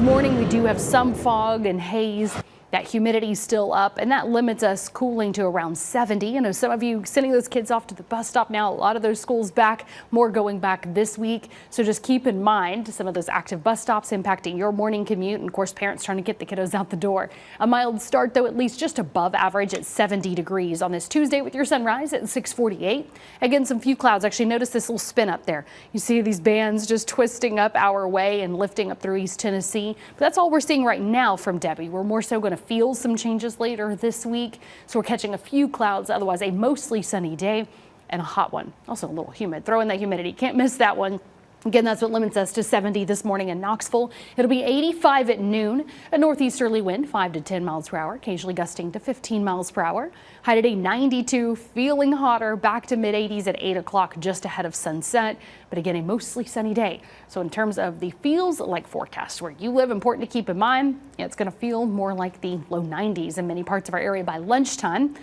morning, we do have some fog and haze. That humidity is still up, and that limits us cooling to around 70. I know some of you sending those kids off to the bus stop now. A lot of those schools back, more going back this week. So just keep in mind some of those active bus stops impacting your morning commute, and of course parents trying to get the kiddos out the door. A mild start, though, at least just above average at 70 degrees on this Tuesday with your sunrise at 6:48. Again, some few clouds. Actually, notice this little spin up there. You see these bands just twisting up our way and lifting up through East Tennessee. But that's all we're seeing right now from Debby. We're more so going to feel some changes later this week. So we're catching a few clouds, otherwise a mostly sunny day and a hot one. Also a little humid. Throw in that humidity. Can't miss that one. Again, that's what limits us to 70 this morning in Knoxville. It'll be 85 at noon. A northeasterly wind, 5 to 10 miles per hour, occasionally gusting to 15 miles per hour. High today, 92, feeling hotter, back to mid-80s at 8 o'clock, just ahead of sunset. But again, a mostly sunny day. So in terms of the feels like forecast where you live, important to keep in mind, it's going to feel more like the low 90s in many parts of our area by lunchtime.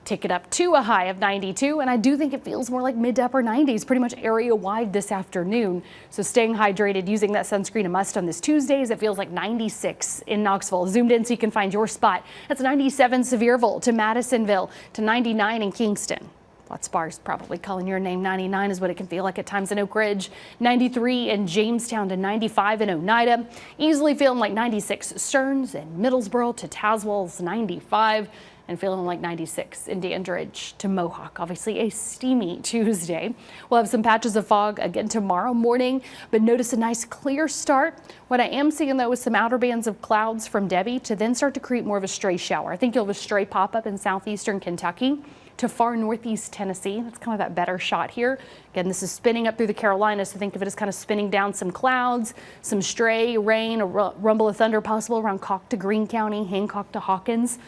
Tick it up to a high of 92, and I do think it feels more like mid to upper 90s pretty much area wide this afternoon. So staying hydrated, using that sunscreen a must on this Tuesday, as it feels like 96 in Knoxville. Zoomed in so you can find your spot. That's 97 Sevierville to Madisonville to 99 in Kingston. Lots of bars probably calling your name. 99 is what it can feel like at times in Oak Ridge. 93 in Jamestown to 95 in Oneida. Easily feeling like 96 Stearns and Middlesboro to Tazewell's 95. And feeling like 96 in Dandridge to Mohawk. Obviously a steamy Tuesday. We'll have some patches of fog again tomorrow morning, but notice a nice clear start. What I am seeing though is some outer bands of clouds from Debby to then start to create more of a stray shower. I think you'll have a stray pop up in southeastern Kentucky to far northeast Tennessee. That's kind of that better shot here. Again, this is spinning up through the Carolinas, so think of it as kind of spinning down some clouds, some stray rain, a rumble of thunder possible around Cocke to Greene County, Hancock to Hawkins.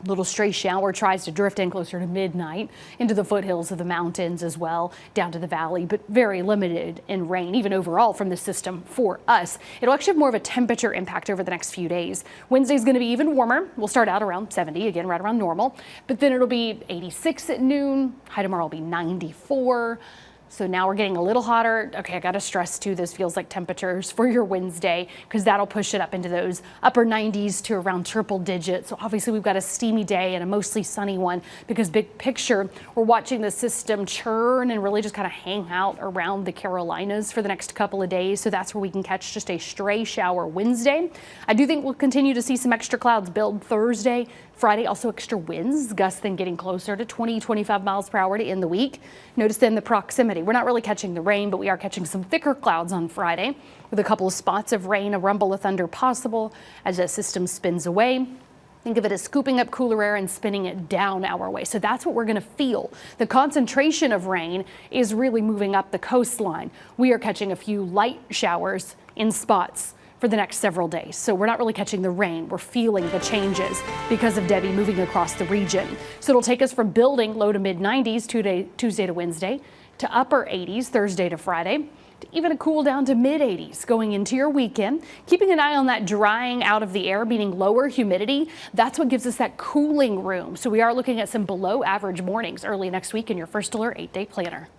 Little stray shower tries to drift in closer to midnight into the foothills of the mountains as well, down to the valley, but very limited in rain, even overall from the system for us. It'll actually have more of a temperature impact over the next few days. Wednesday's going to be even warmer. We'll start out around 70, again, right around normal, but then it'll be 86 at noon. High tomorrow will be 94. So now we're getting a little hotter. Okay, I got to stress too, this feels like temperatures for your Wednesday because that'll push it up into those upper 90s to around triple digits. So obviously we've got a steamy day and a mostly sunny one because big picture, we're watching the system churn and really just kind of hang out around the Carolinas for the next couple of days. So that's where we can catch just a stray shower Wednesday. I do think we'll continue to see some extra clouds build Thursday. Friday, also extra winds, gusts then getting closer to 20, 25 miles per hour to end the week. Notice then the proximity. We're not really catching the rain, but we are catching some thicker clouds on Friday with a couple of spots of rain, a rumble of thunder possible as that system spins away. Think of it as scooping up cooler air and spinning it down our way. So that's what we're going to feel. The concentration of rain is really moving up the coastline. We are catching a few light showers in spots for the next several days. So we're not really catching the rain. We're feeling the changes because of Debby moving across the region. So it'll take us from building low to mid 90s Tuesday to Wednesday to upper 80s Thursday to Friday, to even a cool down to mid 80s going into your weekend. Keeping an eye on that drying out of the air, meaning lower humidity. That's what gives us that cooling room. So we are looking at some below average mornings early next week in your First Alert 8-day planner.